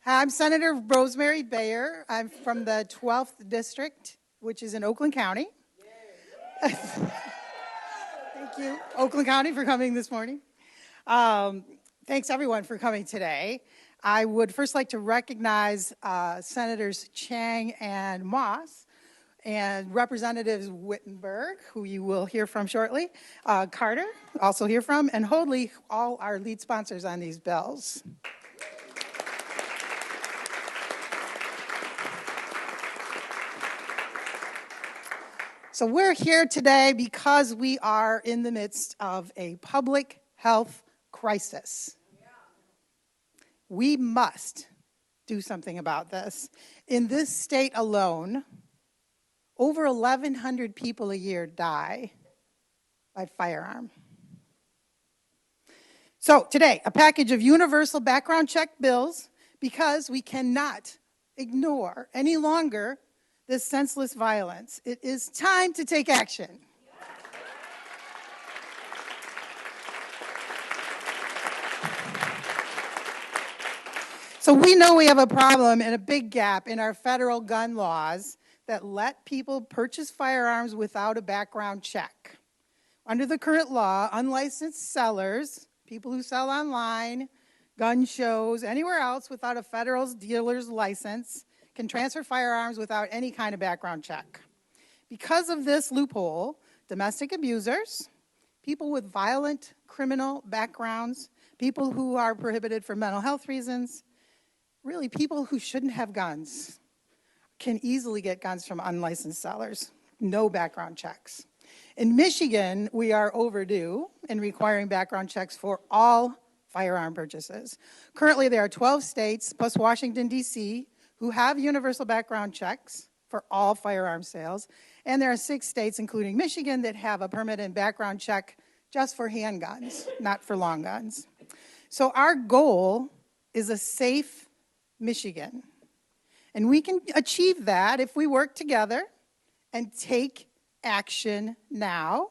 I'm Senator Rosemary Bayer. I'm from the 12th District, which is in Oakland County. Thank you, Oakland County, for coming this morning. Thanks, everyone, for coming today. I would first like to recognize Senators Chang and Moss, and Representatives Wittenberg, who you will hear from shortly, Carter, also hear from, and Hoadley, all our lead sponsors on these bills. So we're here today because we are in the midst of a public health crisis. We must do something about this. In this state alone, over 1,100 people a year die by firearm. So today, a package of universal background check bills because we cannot ignore any longer this senseless violence. It is time to take action. So we know we have a problem and a big gap in our federal gun laws that let people purchase firearms without a background check. Under the current law, unlicensed sellers, people who sell online, gun shows, anywhere else without a federal dealer's license, can transfer firearms without any kind of background check. Because of this loophole, domestic abusers, people with violent criminal backgrounds, people who are prohibited for mental health reasons, really people who shouldn't have guns, can easily get guns from unlicensed sellers, no background checks. In Michigan, we are overdue in requiring background checks for all firearm purchases. Currently, there are 12 states, plus Washington, D.C., who have universal background checks for all firearm sales, and there are 6 states, including Michigan, that have a permanent background check just for handguns, not for long guns. So our goal is a safe Michigan. And we can achieve that if we work together and take action now.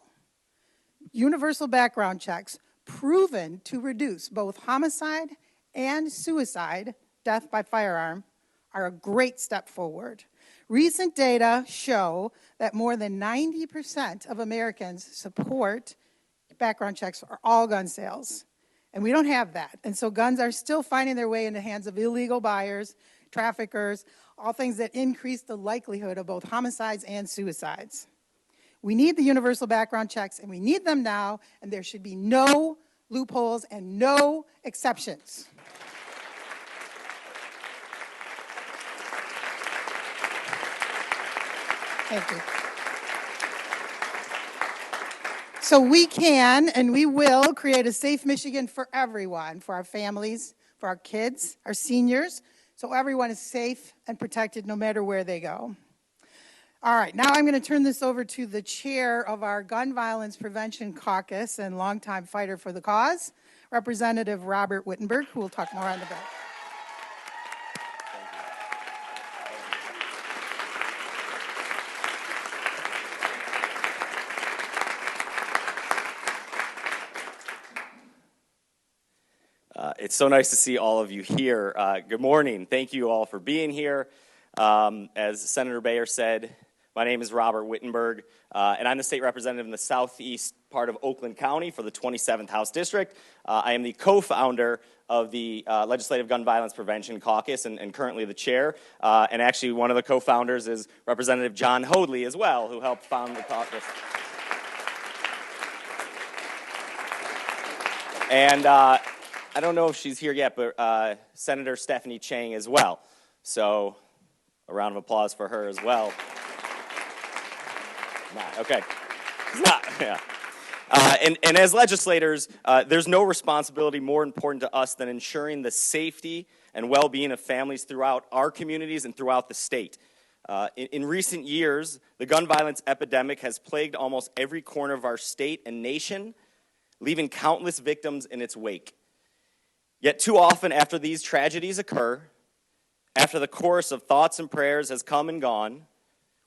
Universal background checks, proven to reduce both homicide and suicide, death by firearm, are a great step forward. Recent data show that more than 90% of Americans support background checks for all gun sales. And we don't have that. And so guns are still finding their way in the hands of illegal buyers, traffickers, all things that increase the likelihood of both homicides and suicides. We need the universal background checks, and we need them now, and there should be no loopholes and no exceptions. Thank you. So we can and we will create a safe Michigan for everyone, for our families, for our kids, our seniors, so everyone is safe and protected no matter where they go. All right, now I'm going to turn this over to the chair of our Gun Violence Prevention Caucus and longtime fighter for the cause, Representative Robert Wittenberg, who will talk more on the bill. It's so nice to see all of you here. Good morning. Thank you all for being here. As Senator Bayer said, my name is Robert Wittenberg, and I'm the state representative in the southeast part of Oakland County for the 27th House District. I am the co-founder of the Legislative Gun Violence Prevention Caucus and currently the chair. And actually one of the co-founders is Representative Jon Hoadley as well, who helped found the caucus. And I don't know if she's here yet, but Senator Stephanie Chang as well. So a round of applause for her as well. Not, okay. Not, yeah. And as legislators, there's no responsibility more important to us than ensuring the safety and well-being of families throughout our communities and throughout the state. In recent years, the gun violence epidemic has plagued almost every corner of our state and nation, leaving countless victims in its wake. Yet too often after these tragedies occur, after the chorus of thoughts and prayers has come and gone,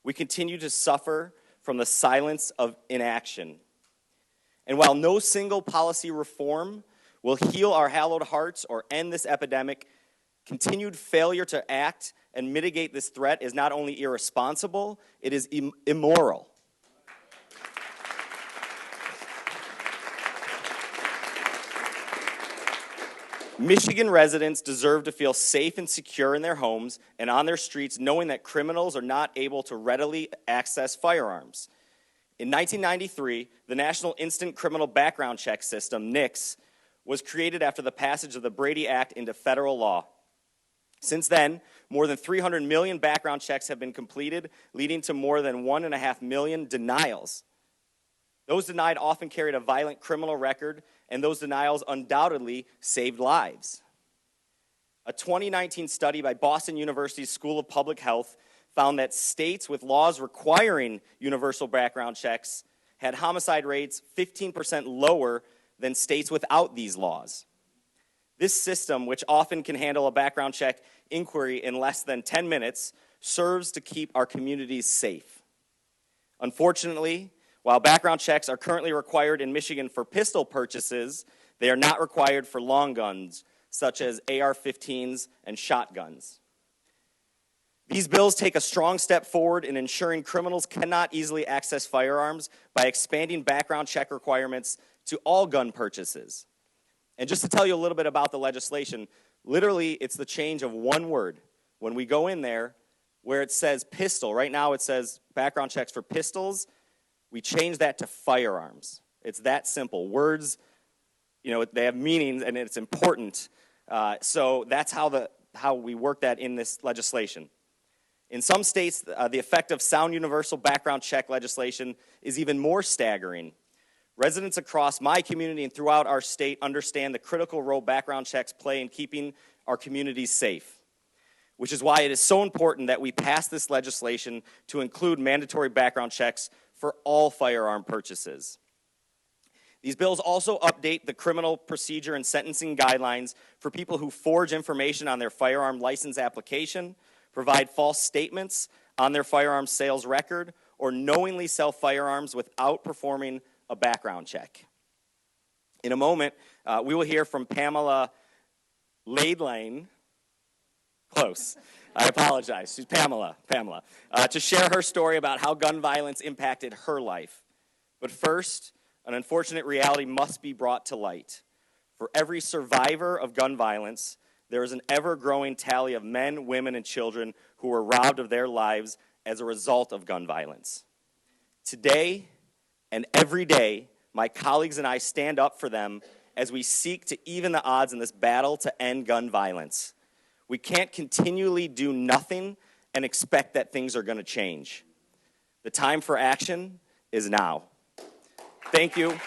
we continue to suffer from the silence of inaction. And while no single policy reform will heal our hallowed hearts or end this epidemic, Continued failure to act and mitigate this threat is not only irresponsible, it is immoral. Michigan residents deserve to feel safe and secure in their homes and on their streets, knowing that criminals are not able to readily access firearms. In 1993, the National Instant Criminal Background Check System, NICS, was created after the passage of the Brady Act into federal law. Since then, more than 300 million background checks have been completed, leading to more than 1.5 million denials. Those denied often carried a violent criminal record, and those denials undoubtedly saved lives. A 2019 study by Boston University's School of Public Health found that states with laws requiring universal background checks had homicide rates 15% lower than states without these laws. This system, which often can handle a background check inquiry in less than 10 minutes, serves to keep our communities safe. Unfortunately, while background checks are currently required in Michigan for pistol purchases, they are not required for long guns, such as AR-15s and shotguns. These bills take a strong step forward in ensuring criminals cannot easily access firearms by expanding background check requirements to all gun purchases. And just to tell you a little bit about the legislation, literally it's the change of one word. When we go in there, where it says pistol, right now it says background checks for pistols, we change that to firearms. It's that simple. Words, they have meanings and it's important. So that's how we work that in this legislation. In some states, the effect of sound universal background check legislation is even more staggering. Residents across my community and throughout our state understand the critical role background checks play in keeping our communities safe, which is why it is so important that we pass this legislation to include mandatory background checks for all firearm purchases. These bills also update the criminal procedure and sentencing guidelines for people who forge information on their firearm license application, provide false statements on their firearm sales record, or knowingly sell firearms without performing a background check. In a moment, we will hear from Pamela Laidlane. Close. I apologize. She's Pamela, to share her story about how gun violence impacted her life. But first, an unfortunate reality must be brought to light. For every survivor of gun violence, there is an ever-growing tally of men, women, and children who were robbed of their lives as a result of gun violence. Today and every day, my colleagues and I stand up for them as we seek to even the odds in this battle to end gun violence. We can't continually do nothing and expect that things are going to change. The time for action is now. Thank you.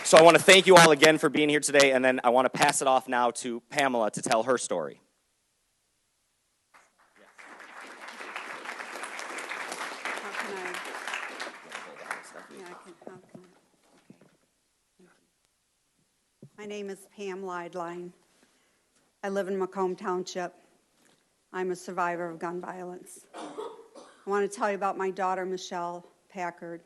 So I want to thank you all again for being here today, and then I want to pass it off now to Pamela to tell her story. My name is Pam Laidline. I live in Macomb Township. I'm a survivor of gun violence. I want to tell you about my daughter, Michelle Packard.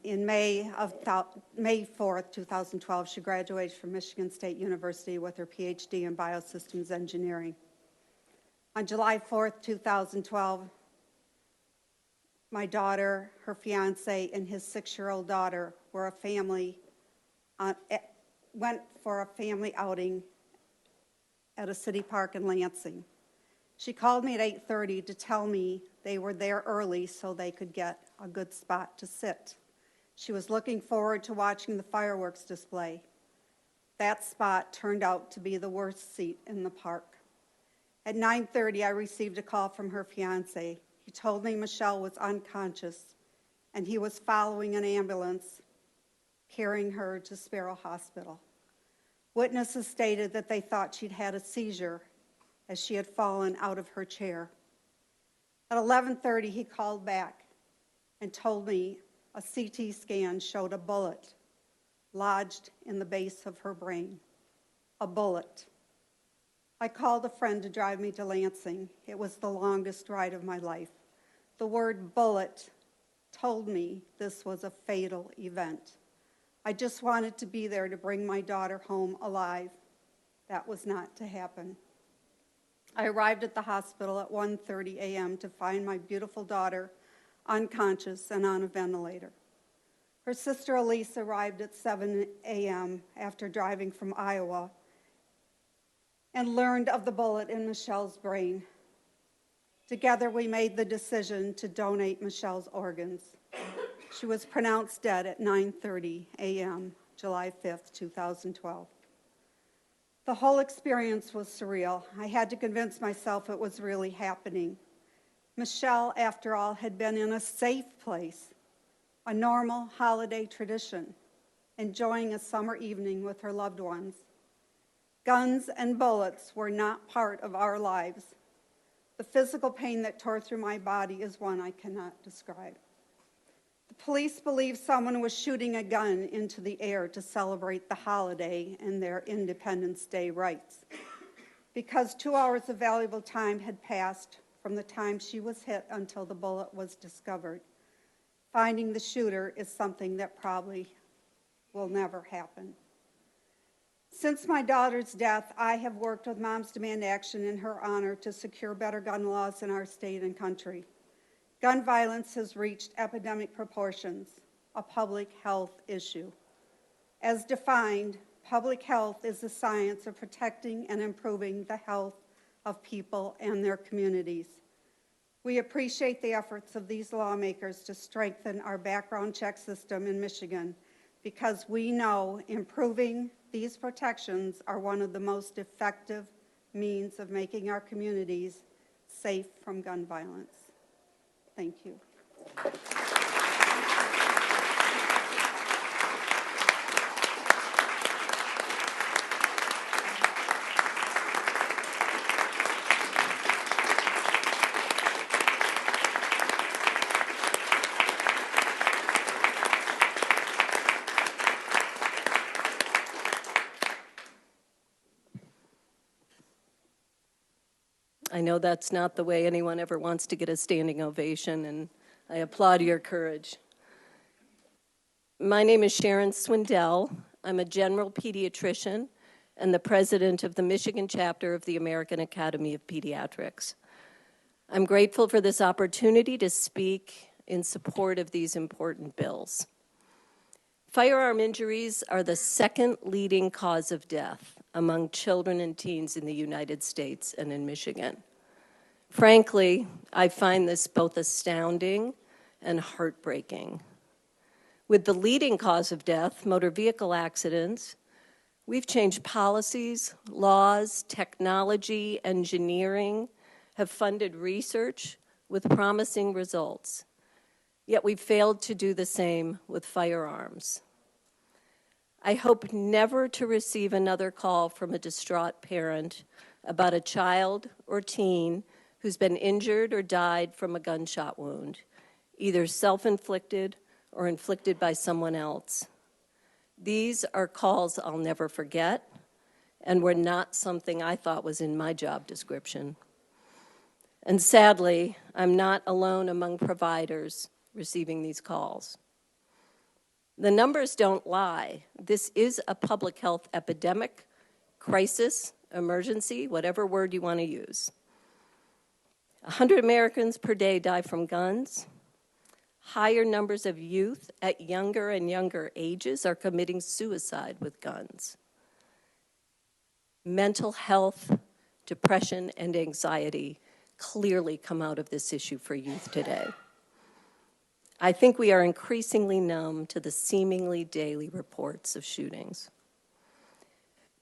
In May 4th, 2012, she graduated from Michigan State University with her PhD in Biosystems Engineering. On July 4th, 2012, my daughter, her fiance, and his 6-year-old daughter went for a family outing at a city park in Lansing. She called me at 8:30 to tell me they were there early so they could get a good spot to sit. She was looking forward to watching the fireworks display. That spot turned out to be the worst seat in the park. At 9:30, I received a call from her fiance. He told me Michelle was unconscious and he was following an ambulance carrying her to Sparrow Hospital. Witnesses stated that they thought she'd had a seizure as she had fallen out of her chair. At 11:30, he called back and told me a CT scan showed a bullet lodged in the base of her brain. A bullet. I called a friend to drive me to Lansing. It was the longest ride of my life. The word bullet told me this was a fatal event. I just wanted to be there to bring my daughter home alive. That was not to happen. I arrived at the hospital at 1:30 a.m. to find my beautiful daughter unconscious and on a ventilator. Her sister Elise arrived at 7 a.m. after driving from Iowa and learned of the bullet in Michelle's brain. Together, we made the decision to donate Michelle's organs. She was pronounced dead at 9:30 a.m., July 5th, 2012. The whole experience was surreal. I had to convince myself it was really happening. Michelle, after all, had been in a safe place, a normal holiday tradition, enjoying a summer evening with her loved ones. Guns and bullets were not part of our lives. The physical pain that tore through my body is one I cannot describe. The police believe someone was shooting a gun into the air to celebrate the holiday and their Independence Day rights. Because 2 hours of valuable time had passed from the time she was hit until the bullet was discovered, finding the shooter is something that probably will never happen. Since my daughter's death, I have worked with Moms Demand Action in her honor to secure better gun laws in our state and country. Gun violence has reached epidemic proportions, a public health issue. As defined, public health is the science of protecting and improving the health of people and their communities. We appreciate the efforts of these lawmakers to strengthen our background check system in Michigan because we know improving these protections are one of the most effective means of making our communities safe from gun violence. Thank you. I know that's not the way anyone ever wants to get a standing ovation, and I applaud your courage. My name is Sharon Swindell. I'm a general pediatrician and the president of the Michigan chapter of the American Academy of Pediatrics. I'm grateful for this opportunity to speak in support of these important bills. Firearm injuries are the second leading cause of death among children and teens in the United States and in Michigan. Frankly, I find this both astounding and heartbreaking. With the leading cause of death, motor vehicle accidents, we've changed policies, laws, technology, engineering, have funded research with promising results. Yet we've failed to do the same with firearms. I hope never to receive another call from a distraught parent about a child or teen who's been injured or died from a gunshot wound, either self-inflicted or inflicted by someone else. These are calls I'll never forget and were not something I thought was in my job description. And sadly, I'm not alone among providers receiving these calls. The numbers don't lie. This is a public health epidemic, crisis, emergency, whatever word you want to use. 100 Americans per day die from guns. Higher numbers of youth at younger and younger ages are committing suicide with guns. Mental health, depression, and anxiety clearly come out of this issue for youth today. I think we are increasingly numb to the seemingly daily reports of shootings.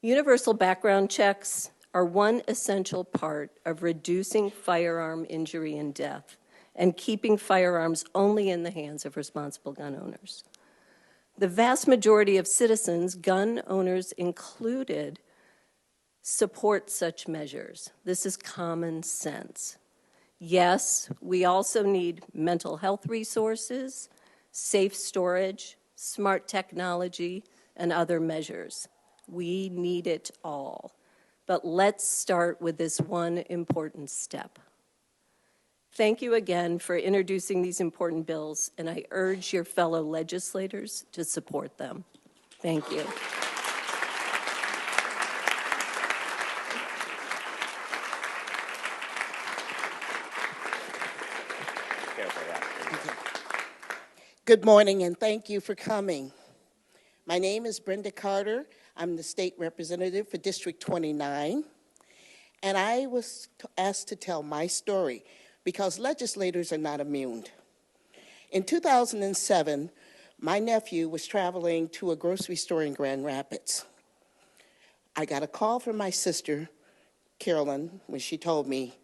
Universal background checks are one essential part of reducing firearm injury and death and keeping firearms only in the hands of responsible gun owners. The vast majority of citizens, gun owners included, support such measures. This is common sense. Yes, we also need mental health resources, safe storage, smart technology, and other measures. We need it all. But let's start with this one important step. Thank you again for introducing these important bills, and I urge your fellow legislators to support them. Thank you. Good morning, and thank you for coming. My name is Brenda Carter. I'm the state representative for District 29, and I was asked to tell my story because legislators are not immune. In 2007, my nephew was traveling to a grocery store in Grand Rapids. I got a call from my sister, Carolyn, when she told me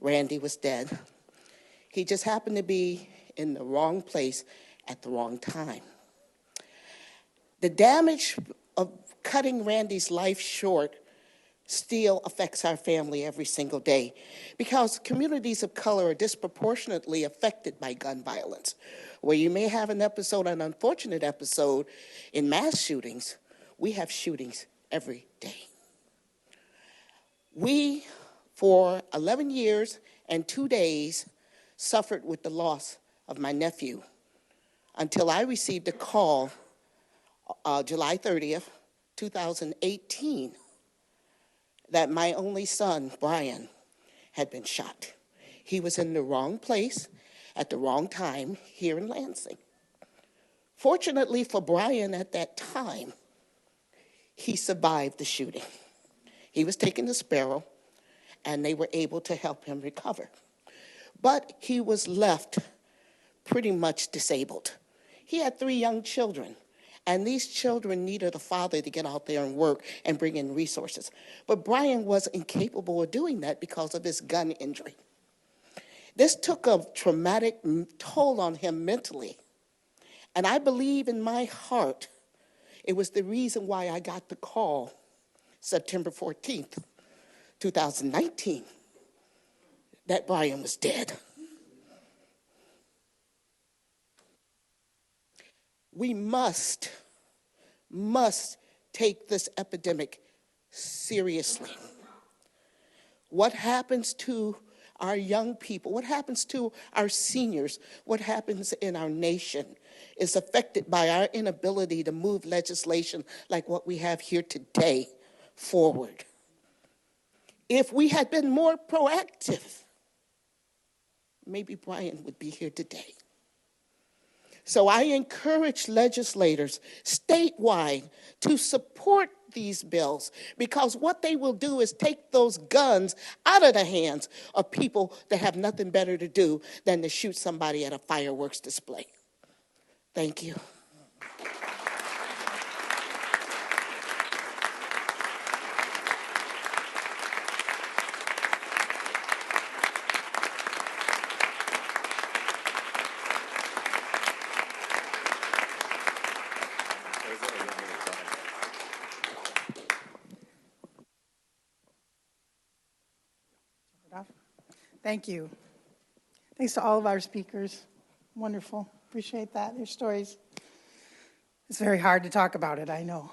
Randy was dead. He just happened to be in the wrong place at the wrong time. The damage of cutting Randy's life short still affects our family every single day because communities of color are disproportionately affected by gun violence. Where you may have an unfortunate episode in mass shootings, we have shootings every day. We, for 11 years and 2 days, suffered with the loss of my nephew until I received a call July 30th, 2018, that my only son, Brian, had been shot. He was in the wrong place at the wrong time here in Lansing. Fortunately for Brian at that time, he survived the shooting. He was taken to Sparrow, and they were able to help him recover. But he was left pretty much disabled. He had 3 young children, and these children needed a father to get out there and work and bring in resources. But Brian was incapable of doing that because of his gun injury. This took a traumatic toll on him mentally. And I believe in my heart it was the reason why I got the call September 14th, 2019, that Brian was dead. We must take this epidemic seriously. What happens to our young people, what happens to our seniors, what happens in our nation is affected by our inability to move legislation like what we have here today forward. If we had been more proactive, maybe Brian would be here today. So I encourage legislators statewide to support these bills because what they will do is take those guns out of the hands of people that have nothing better to do than to shoot somebody at a fireworks display. Thank you. Thank you. Thanks to all of our speakers. Wonderful. Appreciate that. Your stories. It's very hard to talk about it, I know.